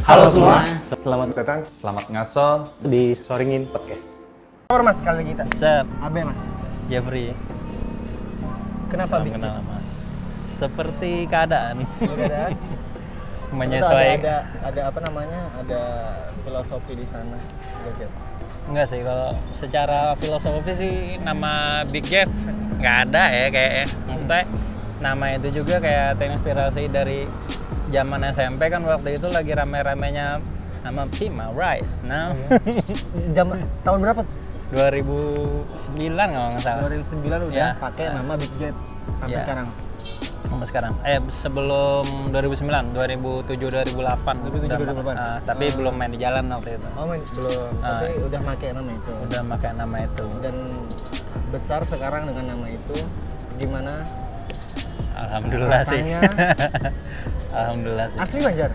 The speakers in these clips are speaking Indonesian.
Halo semua, Selamat datang selamat ngaso. di Soringin Podcast. Kabar mas kali kita. Sep, Abe mas. Jeffrey. Kenapa Salam bikin? kenal mas. Seperti keadaan Ada menyesuaikan. ada apa namanya? Ada filosofi di sana. Gitu. Enggak sih, kalau secara filosofi sih nama Big Jeff nggak ada ya kayaknya. Maksudnya nama itu juga kayak terinspirasi dari zaman SMP kan, waktu itu lagi rame-ramenya nama Pima, right? Now Tahun berapa? 2009 kalau nggak salah. 2009 udah Ya. pakai nama Big Jet sampai Ya. sekarang. Sampai sekarang. Sebelum 2009, 2007, 2008. 2007, 2008. Tapi belum main di jalan waktu itu. Oh belum, tapi udah pakai nama itu. Udah pakai nama itu. Dan besar sekarang dengan nama itu. Gimana? Alhamdulillah rasanya? sih. Alhamdulillah sih. Asli Banjar.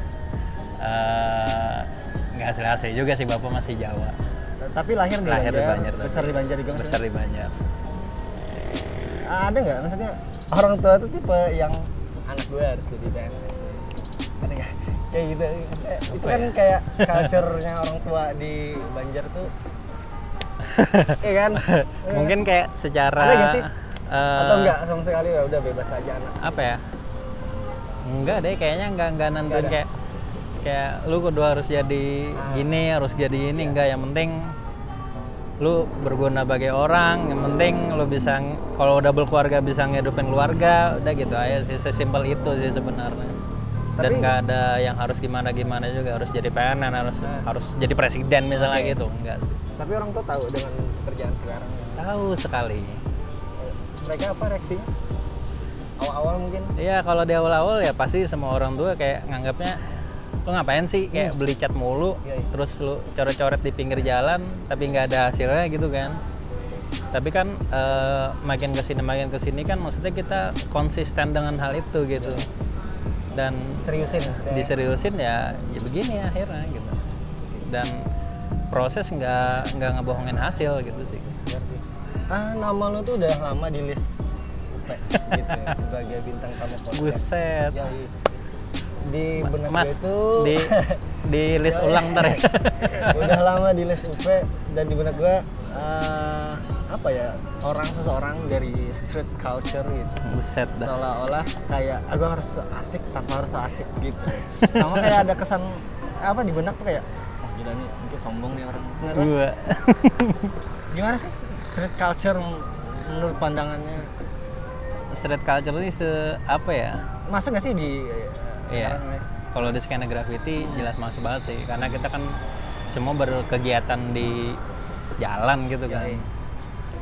Nggak asli juga sih, bapak masih Jawa. Tapi lahir di Lahir di Banjar, Banjar, besar di Banjar juga. Besar di Banjar. Ada nggak maksudnya orang tua tuh tipe yang anak gue harus jadi PNS nih, ada nggak kayak gitu? Maksudnya, itu kan ya? kayak culture-nya orang tua di Banjar tuh. Iya kan? Mungkin kayak secara Ada nggak sih? Atau enggak sama sekali ya udah bebas aja anak. apa ya? Enggak deh, kayaknya enggak nentuin Nggak ada. kayak lu kudu harus jadi gini, harus jadi ini, enggak. Yang penting lu berguna bagi orang, yang penting lu bisa, kalau udah berkeluarga bisa ngehidupin keluarga, udah gitu aja sih, sesimpel itu sih sebenarnya. Dan Tapi- nggak ada yang harus gimana juga, harus jadi PNS, harus jadi presiden misalnya gitu, enggak sih. Tapi orang tua tahu dengan pekerjaan sekarang. Tahu sekali. Mereka apa reaksinya? Awal-awal mungkin. Iya, kalau di awal-awal ya pasti semua orang tua kayak nganggapnya lu ngapain sih kayak beli cat mulu, Iya, iya. terus lu coret-coret di pinggir jalan tapi nggak ada hasilnya gitu kan. Tapi kan makin kesini kan maksudnya kita konsisten dengan hal itu gitu. Dan Seriusin. kayak- diseriusin ya begini akhirnya gitu. Dan proses nggak ngebohongin hasil gitu sih. Bener sih. Nama lu tuh udah lama di list UP gitu ya, sebagai bintang tamu podcast. Buset. Yoi. Di benak Mas, gue itu di list ulang ntar ya. udah lama di list UP dan di benak gue apa ya, seseorang dari street culture gitu. Buset dah. Seolah-olah kayak aku harus asik tanpa harus asik gitu. Sama kayak ada kesan apa di benak tuh kayak oh gila nih mungkin sombong nih orang. Ternyata Gua gimana sih street culture menurut pandangannya? street culture ini apa ya? Masuk nggak sih di Iya. sekarang ya? Kalau di skena graffiti jelas masuk banget sih, karena kita kan semua berkegiatan di jalan gitu kan. Iya.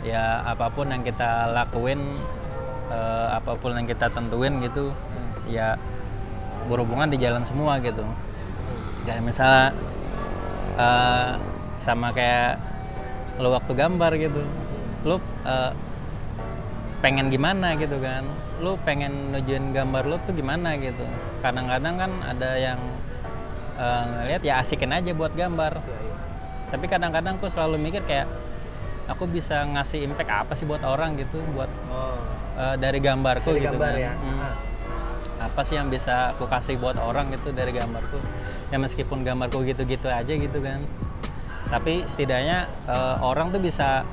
Ya apapun yang kita lakuin, apapun yang kita tentuin gitu, ya berhubungan di jalan semua gitu. Kayak misalnya sama kayak lo waktu gambar gitu, lo pengen gimana gitu kan, lu pengen nujuin gambar lu tuh gimana gitu. Kadang-kadang kan ada yang ngeliat ya asikin aja buat gambar, tapi kadang-kadang aku selalu mikir kayak aku bisa ngasih impact apa sih buat orang gitu, buat dari gambarku Dari gitu gambar kan. ya. Apa sih yang bisa aku kasih buat orang gitu dari gambarku, ya meskipun gambarku gitu-gitu aja gitu kan, tapi setidaknya orang tuh bisa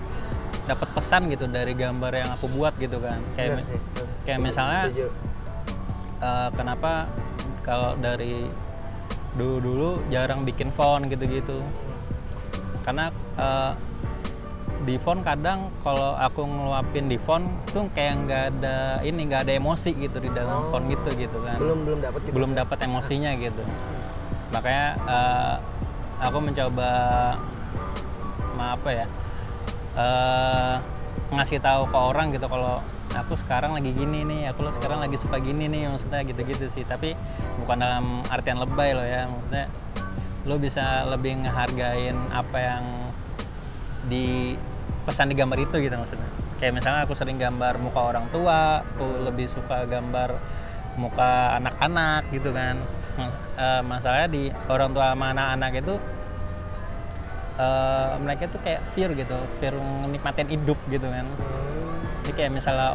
dapat pesan gitu dari gambar yang aku buat gitu kan. Bener sih, bener. Kayak misalnya Setuju. kenapa kalau dari dulu jarang bikin font gitu-gitu, karena di font kadang kalau aku ngeluapin di font tuh kayak nggak ada emosi gitu di dalam font gitu kan. belum dapat gitu. Belum dapat emosinya gitu. Makanya aku mencoba ngasih tahu ke orang gitu kalau aku sekarang lagi gini nih, aku sekarang lagi suka gini nih, maksudnya gitu-gitu sih. Tapi bukan dalam artian lebay loh ya, maksudnya lo bisa lebih ngehargain apa yang di pesan di gambar itu gitu maksudnya. Kayak misalnya aku sering gambar muka orang tua, aku lebih suka gambar muka anak-anak gitu kan. Masalahnya di orang tua sama anak-anak itu mereka tuh kayak fear nikmatin hidup gitu kan. Jadi kayak misalnya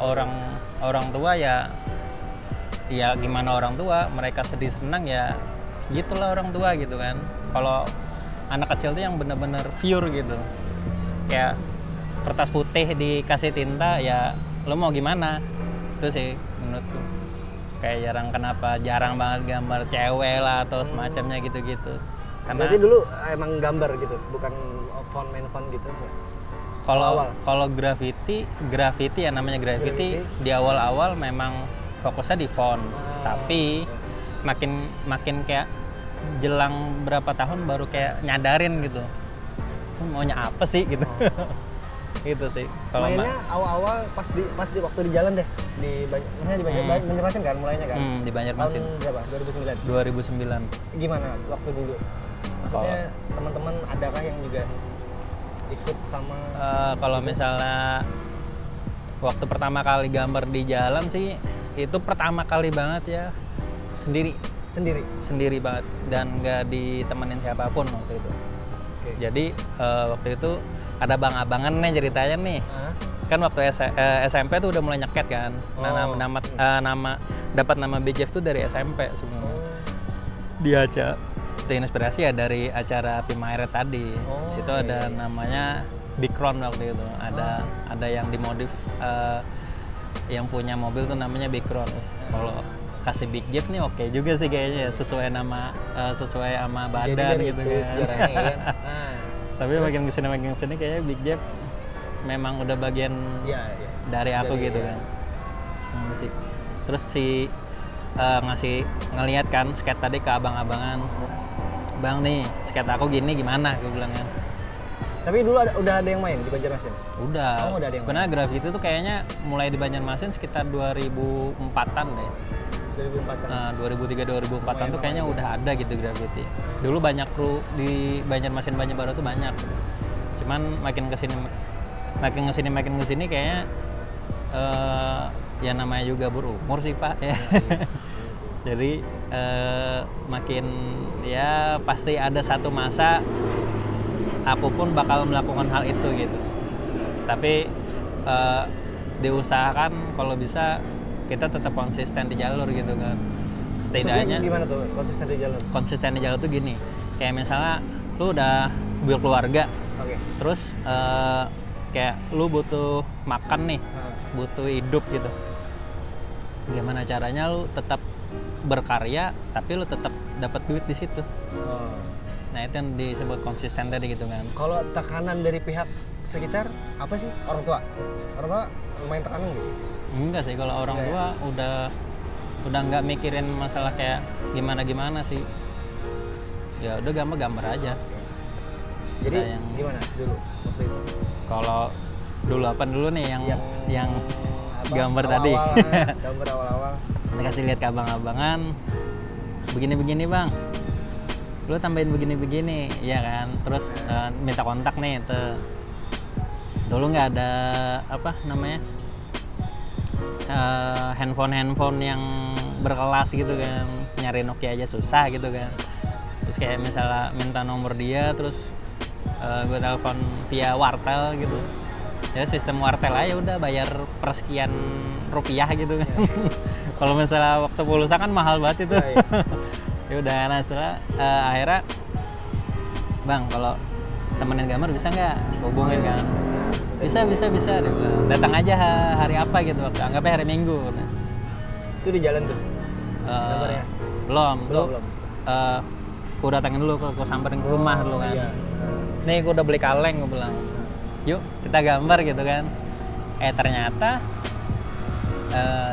orang tua ya gimana orang tua, mereka sedih senang ya gitulah orang tua gitu kan. Kalau anak kecil tuh yang bener-bener pure gitu, kayak kertas putih dikasih tinta ya lo mau gimana, itu sih menurutku. Kayak jarang banget gambar cewek lah atau semacamnya gitu-gitu. Karena Berarti dulu emang gambar gitu, bukan main font gitu. kalau graffiti ya namanya graffiti di awal-awal memang fokusnya di font, tapi makin kayak jelang berapa tahun baru kayak nyadarin gitu, maunya apa sih gitu. Gitu sih kalau Mainnya awal-awal pas di waktu di jalan deh, maksudnya di Banjarmasin kan mulainya kan. di Banjarmasin Tahun berapa? 2009. 2009. Gimana waktu dulu? Maksudnya teman-teman adakah yang juga ikut sama? Kalau misalnya waktu pertama kali gambar di jalan sih, itu pertama kali banget ya sendiri banget dan nggak ditemenin siapapun waktu itu. Oke. Jadi waktu itu ada bang-abangan nih ceritanya nih. Kan waktu SMP tuh udah mulai nyeket kan. Dapat nama BJF tuh dari SMP semua. Dia terinspirasi ya dari acara Pimaire tadi. Situ ada namanya Big Ron waktu itu. Ada yang dimodif, yang punya mobil tuh namanya Big Ron. Kalau kasih Big Jeep nih oke juga sih kayaknya, sesuai sama badan gitu kan. Sejarahnya kan. Tapi makin kesini kayaknya Big Jeep memang udah bagian dari aku gitu kan. Sih. Terus ngeliat kan skate tadi ke abang-abangan. Bang nih, skate aku gini gimana? Gue bilang kan. Tapi dulu udah ada yang main di Banjarmasin? Udah. Udah ada yang sebenarnya graffiti tuh kayaknya mulai di Banjarmasin sekitar 2004-an deh. 2003-2004-an tuh kayaknya udah ada gitu graffiti. Dulu banyak kru di Banjarmasin Banjarbaru tuh banyak. Cuman makin kesini kayaknya ya namanya juga berumur sih Pak ya. Jadi makin ya pasti ada satu masa aku pun bakal melakukan hal itu gitu. Tapi diusahakan kalau bisa kita tetap konsisten di jalur gitu kan. Setidaknya gimana tuh konsisten di jalur? Konsisten di jalur tuh gini. Kayak misalnya lu udah berkeluarga. Oke. Terus kayak lu butuh makan nih, butuh hidup gitu. Gimana caranya lu tetap berkarya tapi lu tetap dapat duit di situ. Nah, itu yang disebut konsisten tadi gitu kan. Kalau tekanan dari pihak sekitar apa sih? Orang tua lumayan tekanan nggak sih? Enggak sih, kalau orang tua udah nggak mikirin masalah kayak gimana sih. Ya udah gambar aja. Jadi gimana dulu waktu itu? Kalau dulu nih yang gambar tadi. Gambar awal-awal. Dikasih lihat ke abang-abangan. Begini-begini, Bang. Lu tambahin begini-begini, ya kan? Terus minta kontak nih dulu nggak ada apa namanya handphone yang berkelas gitu kan, nyari Nokia aja susah gitu kan. Terus kayak misalnya minta nomor dia, terus gue telepon via wartel gitu ya, sistem wartel aja udah bayar per sekian rupiah gitu kan. Kalau misalnya waktu pulsa kan mahal banget itu. Ya udah, nah setelah akhirnya Bang kalau temenin gambar bisa nggak, hubungin kan. Bisa datang aja hari apa gitu, anggapnya hari Minggu. Itu di jalan tuh gambarnya? Belum. Gue datangin dulu, gue samperin ke rumah dulu kan. Nih gue udah beli kaleng, gue bilang yuk kita gambar gitu kan. Ternyata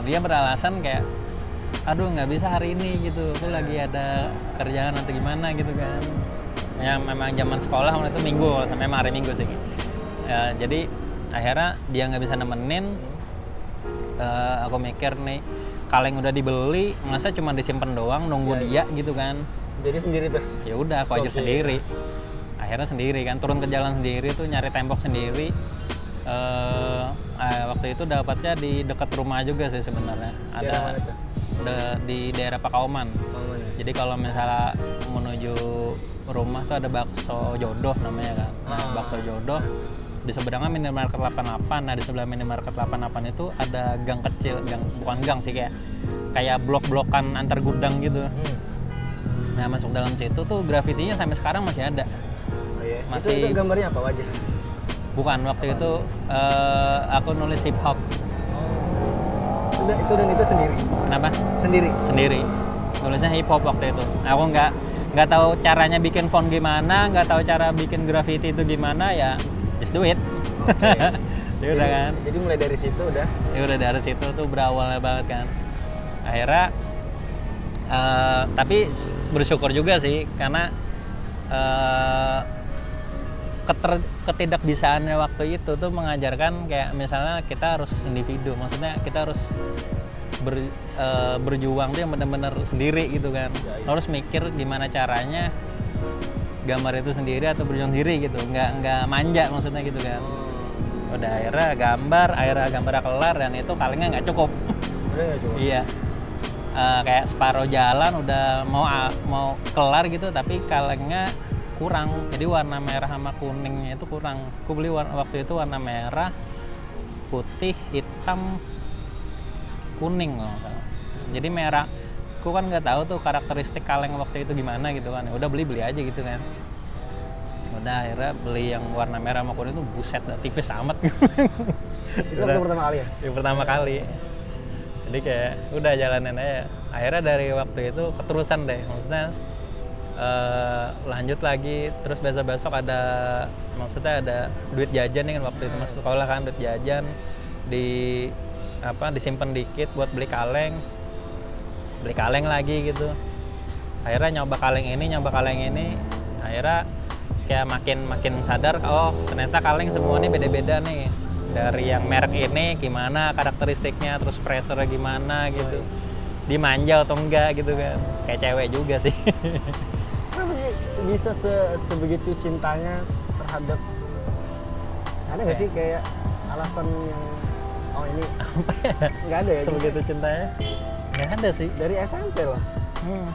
dia beralasan kayak aduh nggak bisa hari ini gitu, aku lagi ada kerjaan atau gimana gitu kan. Ya memang zaman sekolah waktu itu Minggu, sampai hari Minggu sih. Jadi akhirnya dia nggak bisa nemenin. Aku mikir nih, kaleng udah dibeli, masa cuma disimpan doang nunggu dia gitu kan. Jadi sendiri tuh? Ya udah, aku aja sendiri. Akhirnya sendiri kan, turun ke jalan sendiri tuh, nyari tembok sendiri. Waktu itu dapatnya di dekat rumah juga sih sebenarnya. Ada di daerah Pakauman. Jadi kalau misalnya menuju rumah tuh ada bakso jodoh namanya kan. Nah, bakso jodoh di seberangnya minimarket 88. Nah, di sebelah minimarket 88 itu ada gang kecil, bukan gang sih, kayak blok-blokan antar gudang gitu. Nah masuk dalam situ tuh grafitinya sampai sekarang masih ada. Oh, iya. Masih- Itu gambarnya apa, wajah? Bukan, waktu itu aku nulis hip hop. Itu dan itu sendiri. Kenapa? Sendiri. Nulisnya hip hop waktu itu. Aku nggak tahu caranya bikin font gimana, nggak tahu cara bikin graffiti itu gimana, ya just do it. Oke. Ya udah kan. Jadi mulai dari situ udah. Ya udah dari situ tuh berawalnya banget kan. Akhirnya tapi bersyukur juga sih karena ketidakbisaannya waktu itu tuh mengajarkan kayak misalnya kita harus individu, maksudnya kita harus berjuang tuh yang benar-benar sendiri gitu kan. Lo harus mikir gimana caranya gambar itu sendiri atau berjuang sendiri gitu, nggak manja maksudnya gitu kan. Udah akhirnya gambar kelar dan itu kalengnya nggak cukup. Iya. Kayak separuh jalan udah mau kelar gitu tapi kalengnya kurang, jadi warna merah sama kuningnya itu kurang. Aku beli waktu itu warna merah, putih, hitam, kuning loh. Jadi merah, aku kan nggak tahu tuh karakteristik kaleng waktu itu gimana gitu kan. Udah beli aja gitu kan. Udah akhirnya beli yang warna merah sama kuning itu buset, tipis amat. Itu waktu pertama kali ya? Yang pertama kali. Jadi kayak udah jalanin aja. Akhirnya dari waktu itu keterusan deh, maksudnya lanjut lagi, terus besok ada duit jajan nih kan waktu itu masuk sekolah kan, duit jajan disimpan dikit buat beli kaleng lagi gitu. Akhirnya nyoba kaleng ini, akhirnya kayak makin sadar, oh ternyata kaleng semua ini beda-beda nih, dari yang merek ini gimana karakteristiknya, terus pressure gimana gitu, dimanja atau enggak gitu kan, kayak cewek juga sih. Kenapa sih bisa sebegitu cintanya terhadap, ada nggak sih kayak alasan yang ini Apa ya? nggak ada ya? Sebegitu cintanya? Nggak ada sih. Dari SMP loh,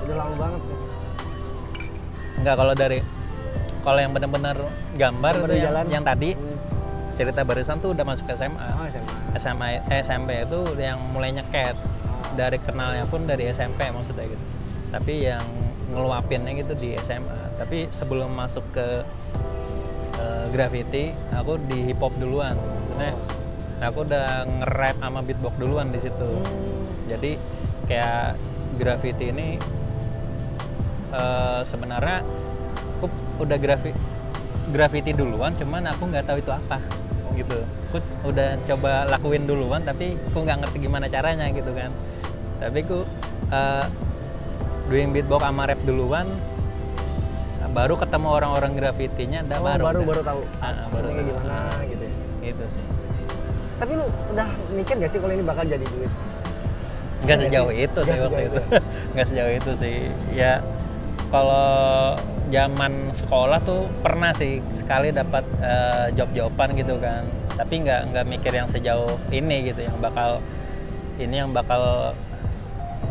udah lama banget nih. Enggak, kalau yang benar-benar gambar Gambar itu di jalan. yang tadi cerita barusan tuh udah masuk SMA. Oh, SMA. SMP itu yang mulai nyeket. Dari kenalnya pun dari SMP maksudnya gitu. Tapi yang ngeluapinnya gitu di SMA. Tapi sebelum masuk ke graffiti, aku di hip hop duluan. Aku udah nge-rap sama beatbox duluan di situ. Jadi kayak graffiti ini sebenarnya aku udah graffiti duluan, cuman aku nggak tahu itu apa gitu. Aku udah coba lakuin duluan, tapi aku nggak ngerti gimana caranya gitu kan. Tapi aku doing beatbox sama rap duluan, baru ketemu orang-orang graffitinya, baru tahu. Baru Ini tahu. gimana gitu ya. Gitu sih. Tapi lu udah mikir gak sih kalau ini bakal jadi duit? Nggak Iya sejauh sih? itu Nggak sih waktu sejauh itu. itu Nggak sejauh itu sih. Ya kalau zaman sekolah tuh pernah sih sekali dapat job-joban gitu kan. Tapi nggak mikir yang sejauh ini gitu, yang bakal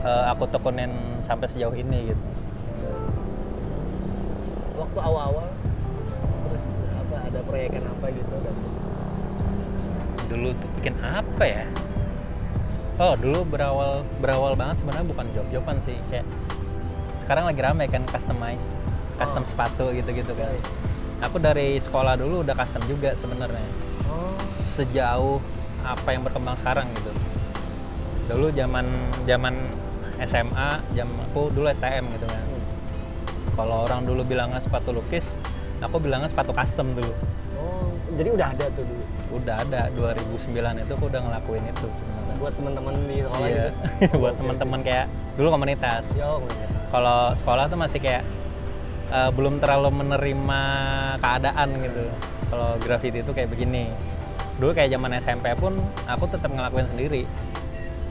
aku tekunin sampai sejauh ini gitu. Waktu awal-awal, terus ada proyekan apa gitu? Dulu tuh bikin apa ya? Oh, dulu berawal banget sebenarnya bukan job-joban sih, kayak sekarang lagi ramai kan custom sepatu gitu-gitu kan. Aku dari sekolah dulu udah custom juga sebenarnya. Sejauh apa yang berkembang sekarang gitu. Dulu zaman SMA, aku dulu STM gitu kan. Kalau orang dulu bilangnya sepatu lukis, aku bilangnya sepatu custom dulu. Jadi udah ada tuh dulu? Udah ada, 2009 itu aku udah ngelakuin itu sebenarnya. Buat teman-teman di sekolah Iya, gitu? buat teman-teman kayak dulu komunitas. Kalau sekolah tuh masih kayak belum terlalu menerima keadaan gitu. Kalau graffiti itu kayak begini. Dulu kayak zaman SMP pun aku tetap ngelakuin sendiri.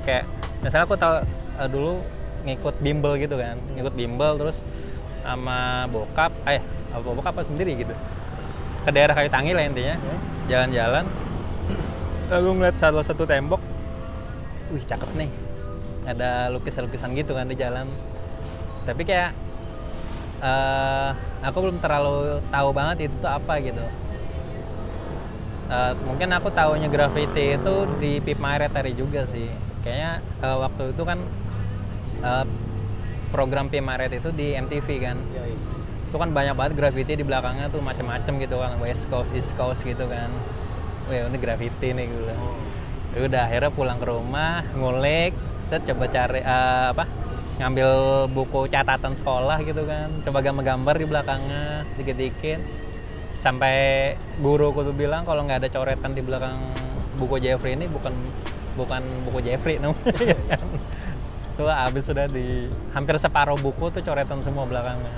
Kayak misalnya aku tahu dulu ngikut bimbel gitu kan, ngikut bimbel terus sama bokap apa sendiri gitu. Ke daerah Kayu Tangil lah intinya, jalan-jalan, lalu ngeliat salah satu tembok, wih cakep nih, ada lukisan-lukisan gitu kan di jalan. Tapi kayak aku belum terlalu tahu banget itu tuh apa gitu. Mungkin aku taunya graffiti itu di Pip Mairet tadi juga sih. Kayaknya waktu itu kan program Pimaret itu di MTV kan. Ya, iya. Itu kan banyak banget graffiti di belakangnya tuh macem-macem gitu kan, West Coast, East Coast gitu kan. Wah ini graffiti nih gue bilang. Ya udah akhirnya pulang ke rumah ngulik, terus coba cari ngambil buku catatan sekolah gitu kan, coba gambar-gambar di belakangnya dikit-dikit. Sampai guruku tuh bilang kalau nggak ada coretan di belakang buku Jeffrey ini bukan buku Jeffrey namanya. Tuh habis sudah di hampir separuh buku tuh coretan semua belakangnya.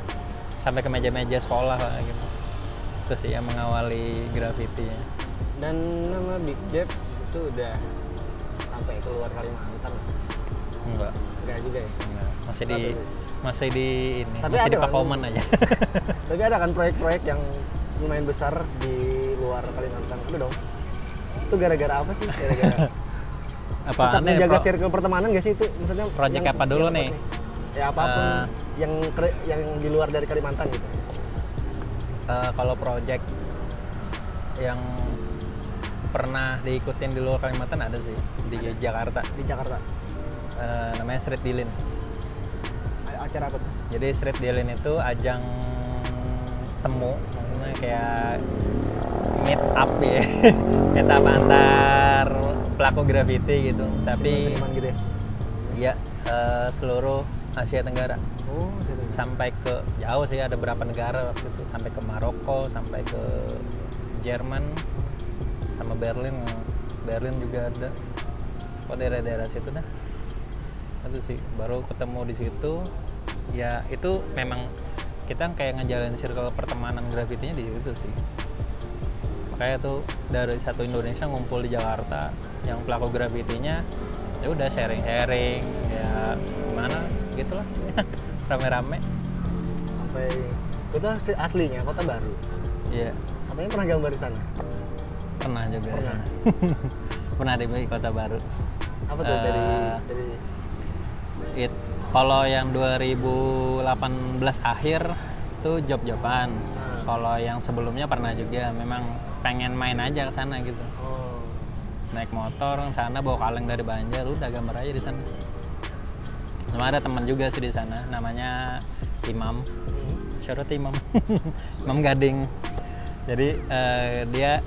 Sampai ke meja-meja sekolah lah gitu. Itu sih yang mengawali graffiti-nya. Dan nama Big Jeff itu udah sampai keluar Kalimantan? Enggak juga ya? Enggak. Masih di ini, Tapi masih ada di kan? Pakoman aja. Tapi ada kan proyek-proyek yang lumayan besar di luar Kalimantan? Itu dong. Itu gara-gara apa sih? Gara-gara Apa tetap aneh menjaga circle pertemanan gak sih itu? Maksudnya Project apa dulu nih? Ya apapun yang di luar dari Kalimantan gitu. Kalau project yang pernah diikutin di luar Kalimantan ada sih di Jakarta. Di Jakarta. Namanya Street Dealin. Acara apa tuh? Jadi Street Dealin itu ajang temu, maksudnya kayak meet up ya, meet up antar pelaku graffiti gitu. Tapi Seniman gitu ya? ya seluruh Asia Tenggara. Oh, gitu. Sampai ke jauh sih, ada berapa negara waktu itu, sampai ke Maroko, sampai ke Jerman, sama Berlin juga ada. Kok daerah-daerah situ dah. Itu sih baru ketemu di situ. Ya itu memang kita kayak ngejalanin circle pertemanan graffitinya di situ sih. Makanya tuh dari satu Indonesia ngumpul di Jakarta yang pelaku graffitinya ya udah sharing-sharing ya gimana gitulah. Rame-rame. Sampai itu aslinya Kota Baru. Iya. Katanya pernah gambar di sana? Pernah juga. Pernah. Pernah di Kota Baru. Apa tuh dari Kalau yang 2018 akhir tuh job-joban. Kalau yang sebelumnya pernah juga, memang pengen main aja ke sana gitu. Oh. Naik motor ke sana bawa kaleng dari Banjar, udah gambar aja di sana. Sama ada teman juga sih di sana, namanya Imam. Shout out Imam. Imam Gading. Jadi dia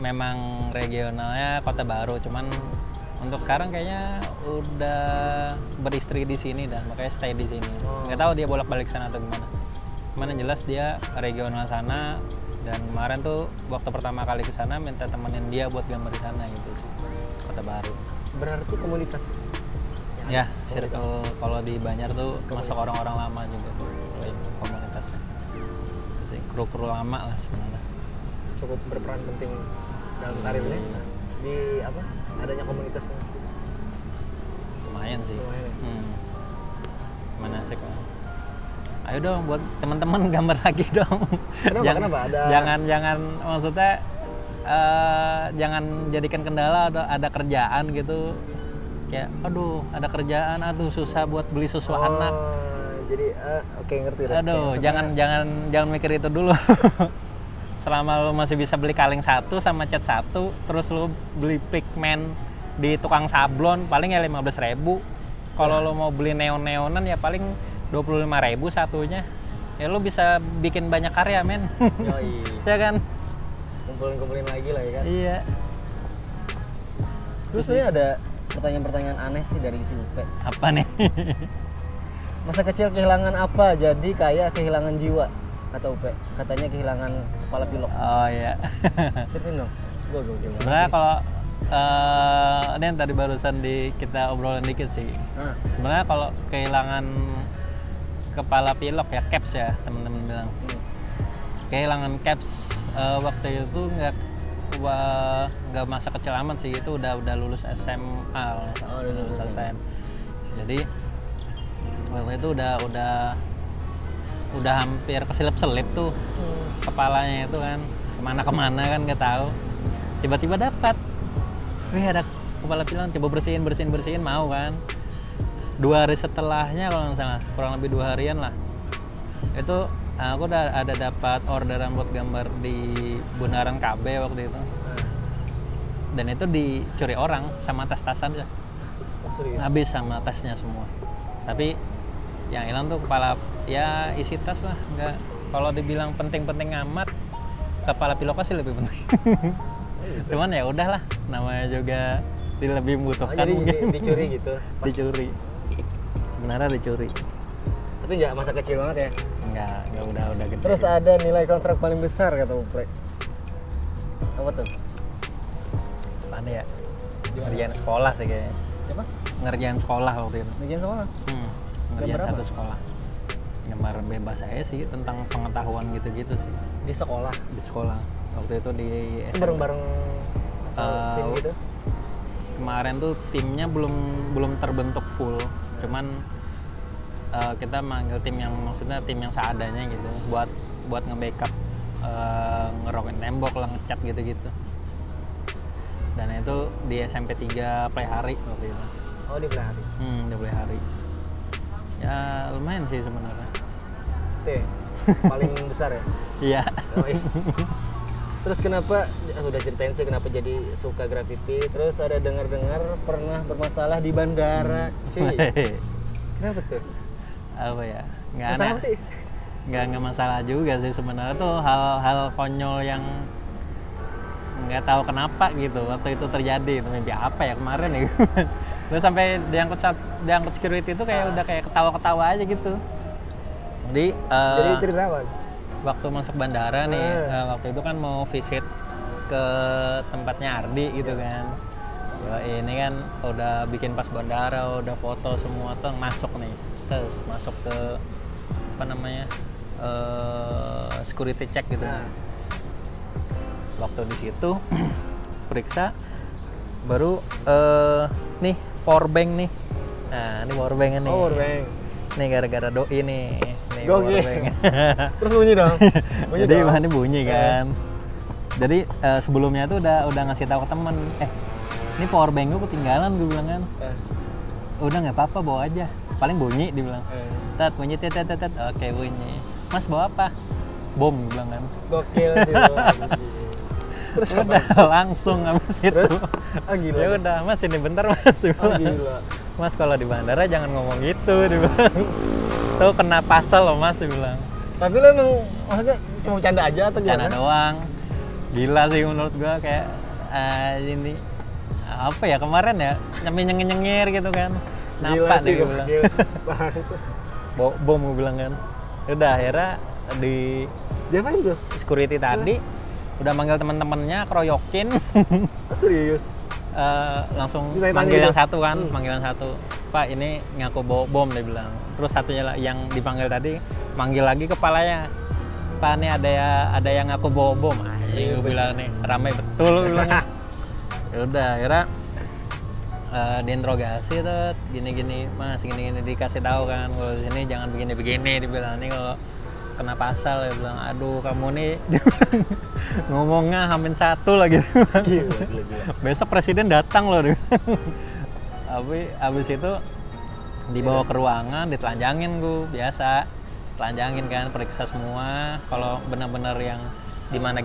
memang regionalnya Kota Baru, cuman untuk sekarang kayaknya udah beristri di sini dah, makanya stay di sini. Nggak tahu dia bolak-balik sana atau gimana. Cuman yang jelas dia regional sana, dan kemarin tuh waktu pertama kali ke sana minta temenin dia buat gambar di sana gitu sih. Kota Baru. Berarti komunitas. Ya, circle kalau di Banjar tuh masuk orang-orang lama juga kalau komunitasnya. Itu sih kru-kru lama lah sebenarnya. Cukup berperan penting dalam karirnya di apa? Adanya komunitas kan. Lumayan sih. Lumayan ya? Mana asik lah. Ayo dong buat teman-teman gambar lagi dong. Kenapa? Jangan maksudnya jangan jadikan kendala ada kerjaan gitu. Kayak aduh ada kerjaan, aduh susah buat beli susu anak. Jadi oke, ngerti. Aduh, jangan mikir itu dulu. Selama lu masih bisa beli kaleng satu sama cat satu, terus lu beli pigment di tukang sablon paling ya 15.000. Kalau lu mau beli neon-neonan ya paling 25.000 satunya. Ya lu bisa bikin banyak karya, men. Yoi. Ya kan? Kumpulin lagi lah ya kan. Iya. Terus ini ada pertanyaan-pertanyaan aneh sih dari si Upe. Apa nih? Masa kecil kehilangan apa jadi kayak kehilangan jiwa? Kata Upe, katanya kehilangan kepala pilok. Oh iya. Ceritain dong. Gue Sebenarnya kalau ini yang tadi barusan kita obrolin dikit sih. Sebenarnya kalau kehilangan kepala pilok ya caps ya teman-teman bilang. Kehilangan caps waktu itu nggak masa kecil amat sih, itu udah lulus SMA. Udah lulus STM. Jadi waktu itu udah hampir keselip-selip tuh kepalanya itu kan, kemana kan nggak tahu. Tiba-tiba dapat, ada kepala pilok, coba bersihin mau kan. 2 hari setelahnya kalau nggak salah, kurang lebih 2 harian lah, itu aku udah ada dapat orderan buat gambar di Bundaran KB waktu itu. Dan itu dicuri orang sama tas-tasan aja. Serius? Habis sama tasnya semua. Tapi Yang hilang tuh kepala, ya isi tas lah. Nggak, kalau dibilang penting-penting amat, kepala piloknya sih lebih penting. Cuman ya udahlah, namanya juga lebih Oh, membutuhkan jadi mungkin. dicuri gitu. Dicuri. Sebenarnya dicuri. Tapi nggak masa kecil banget ya. Enggak udah gede. Terus ada nilai kontrak paling besar kata Uprek. Apa tuh? Apa ya? Gimana? Ngerjain sekolah sih kayaknya. Siapa? Ngerjain sekolah waktu itu. Ngerjain sekolah. Ngerjain Gambar apa? satu sekolah. Gambar bebas saya sih tentang pengetahuan gitu-gitu sih Di sekolah. di sekolah. Waktu itu di Itu SMP. bareng-bareng atau tim gitu. Kemarin tuh timnya belum terbentuk full. Cuman kita manggil tim yang maksudnya tim yang seadanya gitu buat nge-backup ngerokin tembok lah, ngecat gitu-gitu. Dan itu di SMP 3 play hari waktu itu. Oh, di belah hari. Udah play hari. Ya lumayan sih sebenarnya. Itu ya? Paling besar ya? Iya. Oh, iya. Terus kenapa, udah ceritain sih kenapa jadi suka graffiti. Terus ada dengar-dengar pernah bermasalah di bandara. Cuy, kenapa tuh? Apa ya? Nggak Masalah aneh. apa sih? Nggak masalah juga sih sebenarnya, tuh hal-hal konyol yang nggak tahu kenapa gitu waktu itu terjadi. Itu mimpi apa ya kemarin ya. Terus sampai diangkut security itu kayak udah kayak ketawa-ketawa aja gitu. Jadi cerita apa? waktu masuk bandara nih, waktu itu kan mau visit ke tempatnya Ardi gitu kan. Ya, ini kan udah bikin pas bandara, udah foto semua tuh masuk nih. Terus masuk ke apa namanya? Security check gitu. Waktu di situ periksa baru nih power bank nih. Nah, ini power bank nih. Power bank. Nih gara-gara doi nih power Gokil. bank. Terus bunyi dong. Jadi bahannya bunyi kan. Jadi sebelumnya tuh udah ngasih tahu ke temen, ini power bank gue ketinggalan, gue bilang kan. Udah nggak apa-apa, bawa aja. Paling bunyi, dibilang. Tet bunyi, tet. Oke bunyi. Mas bawa apa? Bom, gue bilang kan. Gokil sih lo. Terus Udah langsung habis itu. Terus? Oh, gila. Ya udah, Mas ini bentar Mas. Dia Oh, bilang. gila. Mas kalau di bandara jangan ngomong gitu, dia bilang. Tuh kena pasal loh Mas, dia bilang. Tapi lo emang maksudnya cuma bercanda aja atau Canda gimana? doang. Gila sih menurut gua, kayak ini apa ya kemarin ya, nyengir gitu kan. Gila Napa sih, dia bilang. gokil. Langsung. Bom gue bilang kan. Udah akhirnya di Diapain tuh? security tadi udah manggil teman-temannya, keroyokin. Serius? Langsung Ditanya-tanya manggil gitu? yang satu kan, manggil yang satu. Pak ini ngaku bawa bom, dia bilang. Terus satunya yang dipanggil tadi manggil lagi kepalanya. Pak ini ada yang ngaku bawa bom. Gue bilang nih ramai betul, gue bilang. Ya udah akhirnya diinterogasi tuh, gini-gini Mas, gini-gini dikasih tahu kan, kalau di sini jangan begini-begini, dibilang nih kalau kena pasal, ya bilang aduh kamu nih ngomongnya hamin satu lagi. Gila. Besok presiden datang loh. Abis itu dibawa ke ruangan, ditelanjangin gue biasa, telanjangin kan, periksa semua kalau benar-benar yang gimana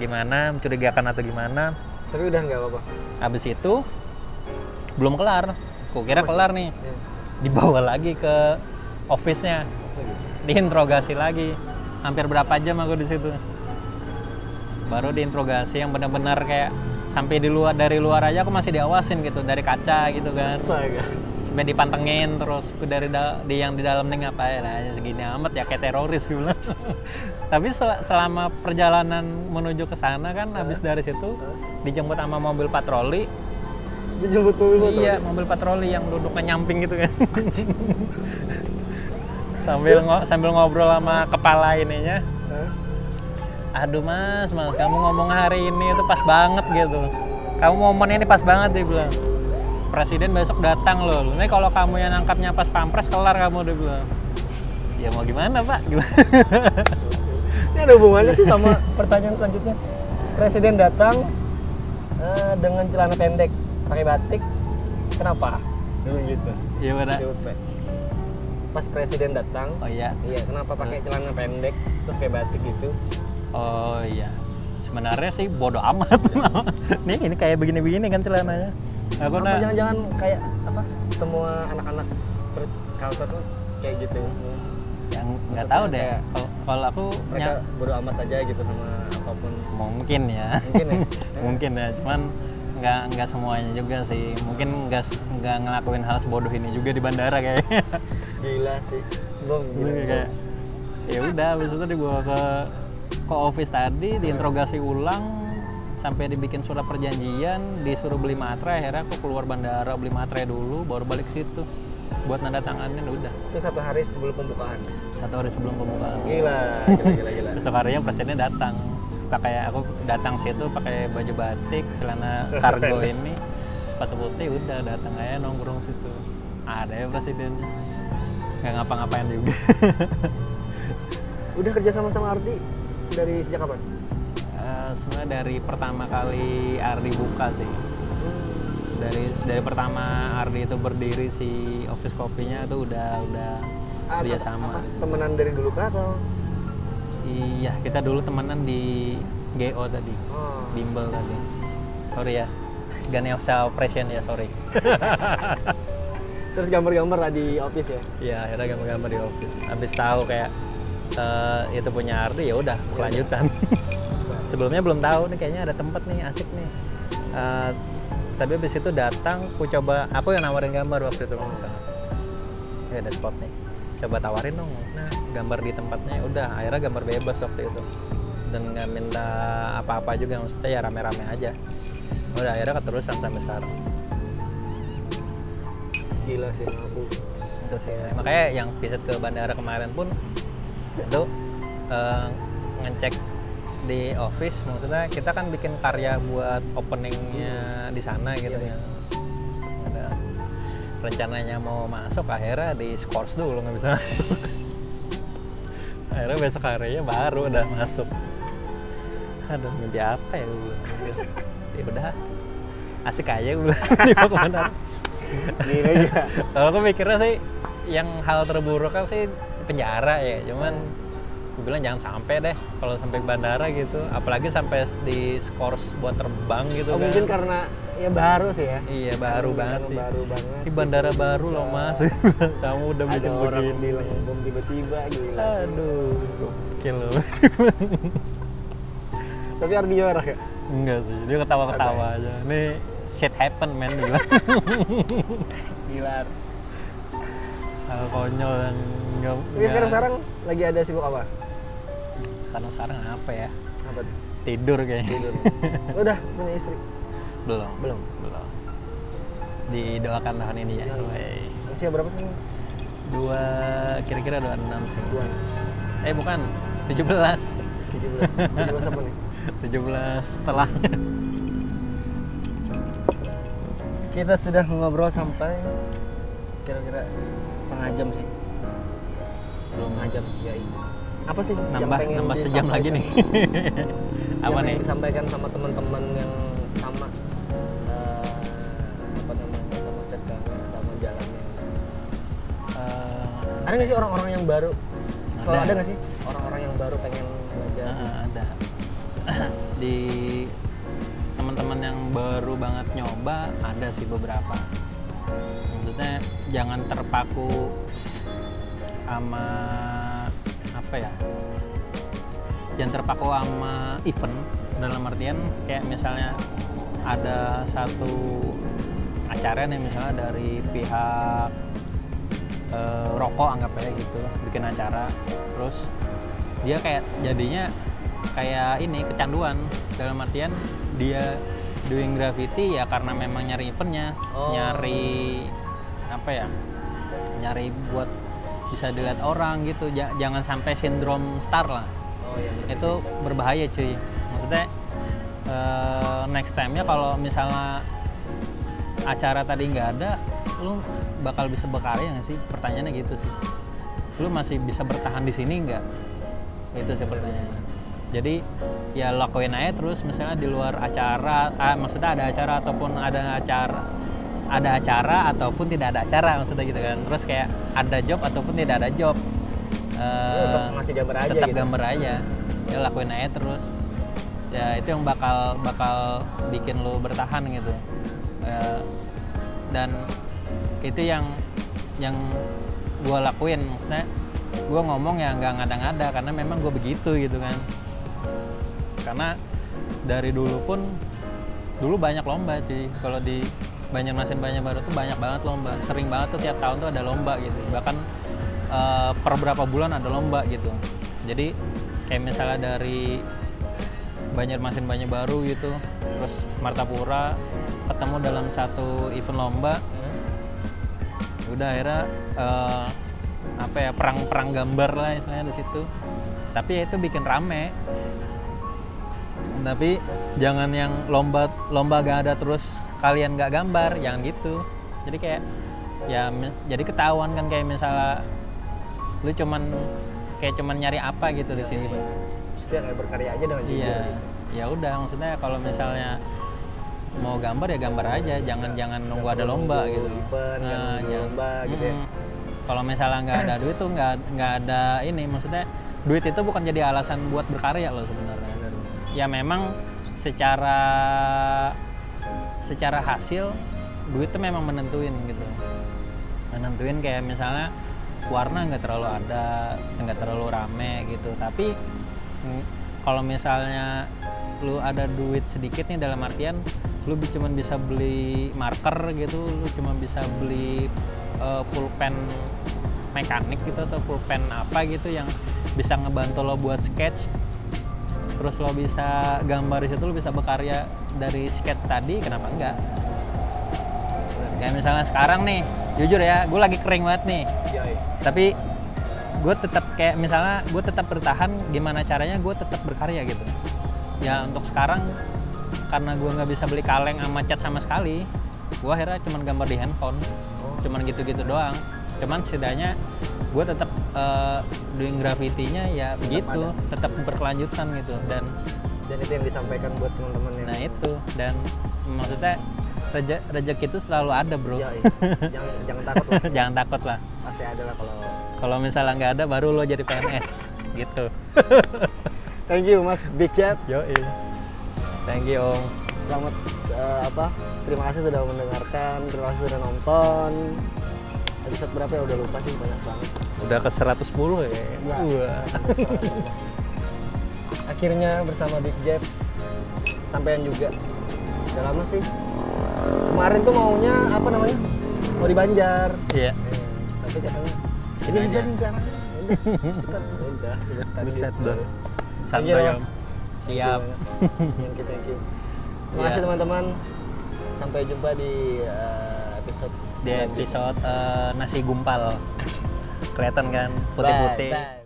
mencurigakan atau gimana. Tapi udah nggak apa-apa. Abis itu belum kelar, kukira kelar nih, dibawa lagi ke office-nya, diinterogasi lagi, hampir berapa jam aku di situ. Baru diinterogasi yang benar-benar kayak sampai dari luar aja aku masih diawasin gitu, dari kaca gitu kan. Astaga. Sampai dipantengin terus dari yang di dalam nih ngapain lah, segini amat ya kayak teroris gue bilang. Tapi selama perjalanan menuju ke sana kan, habis dari situ dijemput sama mobil patroli. Dijemput mobil Iya, mobil patroli yang duduknya nyamping gitu kan. sambil ngobrol sama kepala ininya. Aduh mas, kamu ngomong hari ini itu pas banget gitu. Kamu momen ini pas banget, dia bilang. Presiden besok datang loh. Ini kalau kamu yang nangkapnya pas pampres, kelar kamu, dia bilang. Ya mau gimana pak? Gimana? Ini ada hubungannya sih sama pertanyaan selanjutnya. Presiden datang dengan celana pendek, pakai batik. Kenapa? Dulu gitu. Iya benar. Pas presiden datang. Oh iya. Iya, kenapa pakai celana pendek terus kayak batik gitu? Oh iya. Sebenarnya sih bodoh amat. Nih ini kayak begini-begini kan celananya. Aku Apa jangan-jangan kayak apa? Semua anak-anak street culture tuh kayak gitu. yang nggak Maksudnya tahu deh. kayak Kalau aku mereka bodo amat aja gitu sama apapun. mungkin ya. Mungkin ya. Mungkin ya, cuman nggak semuanya juga sih. Mungkin nggak ngelakuin hal sebodoh ini juga di bandara kayaknya. Gila sih. Belum Kayak ya udah, habis itu dibawa ke office tadi, diinterogasi ulang sampai dibikin surat perjanjian, disuruh beli materai. Akhirnya aku keluar bandara beli materai dulu, baru balik situ buat nanda tanganin. Udah Itu 1 hari sebelum pembukaan. 1 hari sebelum pembukaan. Gila. Besok harinya presidennya datang. Aku datang situ pakai baju batik, celana kargo ini, sepatu putih, udah datang aja nongkrong situ. Ada ya presidennya. Nggak ngapa-ngapain juga. Udah kerja sama Ardi dari sejak kapan? Sebenarnya dari pertama kali Ardi buka sih. Dari pertama Ardi itu berdiri, si office kopinya itu udah kerja sama. Temenan dari dulu kah atau? Iya, kita dulu temenan di GO tadi, Oh. bimbel tadi. Sorry ya, Ganesha Operation ya, sorry. Terus gambar-gambar di office ya? Iya, akhirnya gambar-gambar di office. Habis tahu kayak itu punya Ardi, ya udah kelanjutan. Sebelumnya belum tahu nih, kayaknya ada tempat nih asik nih. Tapi habis itu datang, aku yang nawarin gambar waktu itu misalnya. Ya ada spot nih, coba tawarin dong. Nah, gambar di tempatnya, udah akhirnya gambar bebas waktu itu. Dan nggak minta apa-apa juga, maksudnya ya rame-rame aja. Udah akhirnya keterusan sampai sekarang. Gila sih aku. Itu sih. Makanya yang visit ke bandara kemarin pun itu ngecek di office, maksudnya kita kan bikin karya buat openingnya di sana gitu ya. Ada rencananya mau masuk, akhirnya di scores dulu nggak bisa masuk. Akhirnya besok harinya baru udah masuk. Aduh, mimpi apa ya gue? Ya udah, asik aja gue di bandara. Gila juga. Kalau aku mikirnya sih yang hal terburuk kan sih penjara ya, cuman gue bilang jangan sampai deh kalau sampai bandara gitu, apalagi sampai di skors buat terbang gitu Oh, kan. mungkin karena ya baru sih ya. Iya, baru banget sih. Baru banget. Ini bandara baru loh Mas. Kamu udah Ada bikin orang begini. bilang bom tiba-tiba, gila sih. Aduh, gokil loh. Tapi Ardi juara ya? Enggak sih, dia ketawa-ketawa aja. Ini shit happen man, gila. Gila. Hal konyol yang enggak. Tapi sekarang lagi ada sibuk apa? Sekarang apa ya? Apa tuh? Tidur kayaknya. Tidur. Udah punya istri? Belum. Belum. Didoakan tahun ini ya. Iya. Wey. Usia berapa sekarang? Kira-kira 26 sih. Dua. Bukan, 17. 17 apa nih? 17 setelah. Kita sudah ngobrol sampai kira-kira setengah jam sih. Belum. Setengah jam. Ya, apa sih yang Nambah pengen sejam lagi nih. yang Apa pengen nih? disampaikan sama teman-teman yang sama apa namanya, sama setgangnya, sama jalannya. Ada nggak sih orang-orang yang baru? Selalu ada nggak sih orang-orang yang baru pengen belajar? Ada. Di teman-teman yang baru banget nyoba ada sih beberapa. Maksudnya jangan terpaku sama apa ya? Jangan terpaku sama event, dalam artian kayak misalnya ada satu acara nih misalnya dari pihak rokok anggap aja gitu, bikin acara, terus dia kayak jadinya kayak ini kecanduan, dalam artian dia doing graffiti ya karena memang nyari eventnya, nyari apa ya, nyari buat bisa dilihat orang gitu. Jangan sampai sindrom star lah. Oh iya. Itu berbahaya cuy. Maksudnya next time-nya kalau misalnya acara tadi nggak ada, lu bakal bisa berkarya nggak sih? Pertanyaannya gitu sih. Lu masih bisa bertahan di sini nggak? Itu sih pertanyaannya. Jadi ya lakuin aja terus, misalnya di luar acara, maksudnya ada acara ataupun ada acara ataupun tidak ada acara, maksudnya gitu kan. Terus kayak ada job ataupun tidak ada job. Tetap ngasih gambar aja Tetap gitu. gambar aja. Ya lakuin aja terus. Ya itu yang bakal bikin lu bertahan gitu. Dan itu yang gua lakuin, maksudnya gue ngomong ya nggak ngada-ngada karena memang gue begitu gitu kan. Karena dari dulu pun banyak lomba cuy. Kalau di Banjarmasin Banjarbaru tuh banyak banget lomba, sering banget tuh tiap tahun tuh ada lomba gitu. Bahkan per berapa bulan ada lomba gitu. Jadi kayak misalnya dari Banjarmasin Banjarbaru gitu, terus Martapura ketemu dalam satu event lomba. Udah akhirnya apa ya, perang gambar lah istilahnya di situ. Tapi ya itu bikin rame. Tapi jangan yang lomba gak ada terus kalian gak gambar, jangan gitu. Jadi kayak ya jadi ketahuan kan, kayak misalnya lu cuman nyari apa gitu di sini. Maksudnya kayak berkarya aja dengan jujur. Iya. Ya udah, maksudnya kalau misalnya mau gambar ya gambar aja, jangan nunggu ada lomba gitu. Jangan lomba gitu ya. Kalau misalnya nggak ada duit tuh nggak ada ini, maksudnya duit itu bukan jadi alasan buat berkarya loh sebenarnya. Ya memang secara hasil duit tuh memang menentuin gitu. Menentuin kayak misalnya warna nggak terlalu ada, nggak terlalu rame gitu. Tapi kalau misalnya lu ada duit sedikit nih, dalam artian lu cuma bisa beli marker gitu, lu cuma bisa beli pulpen mekanik gitu atau pulpen apa gitu yang bisa ngebantu lo buat sketch, terus lo bisa gambar di situ, lo bisa berkarya dari sketch tadi, kenapa enggak? Kayak misalnya sekarang nih, jujur ya, gue lagi kering banget nih, tapi gue tetap kayak misalnya gue tetap bertahan, gimana caranya gue tetap berkarya gitu. Ya untuk sekarang karena gue nggak bisa beli kaleng sama cat sama sekali, gue akhirnya cuman gambar di handphone, cuman gitu-gitu doang. Cuman setidaknya gue tetap doing graffiti-nya ya begitu, tetap berkelanjutan gitu. Dan itu yang disampaikan buat teman-teman yang... Nah itu, dan maksudnya rezeki itu selalu ada bro. Iya. Jangan takut lah. Jangan takut lah. Pasti ada lah kalau misalnya nggak ada baru lo jadi PNS gitu. Thank you Mas Big Chat. Yoi. Thank you Om. Selamat terima kasih sudah mendengarkan, terima kasih sudah nonton. Episode berapa ya, udah lupa sih, banyak banget. Udah ke 110 ya. Akhirnya bersama Big Jet sampean juga. Udah lama sih. Kemarin tuh maunya apa namanya? Mau di Banjar. Iya. Tapi katanya ini bisa di sana. Udah. Buset dah. Thank you, Santai Mas. Om. Siap. Thank you. Terima kasih teman-teman. Sampai jumpa di episode Di episode nasi gumpal. Kelihatan kan putih-putih. Bye.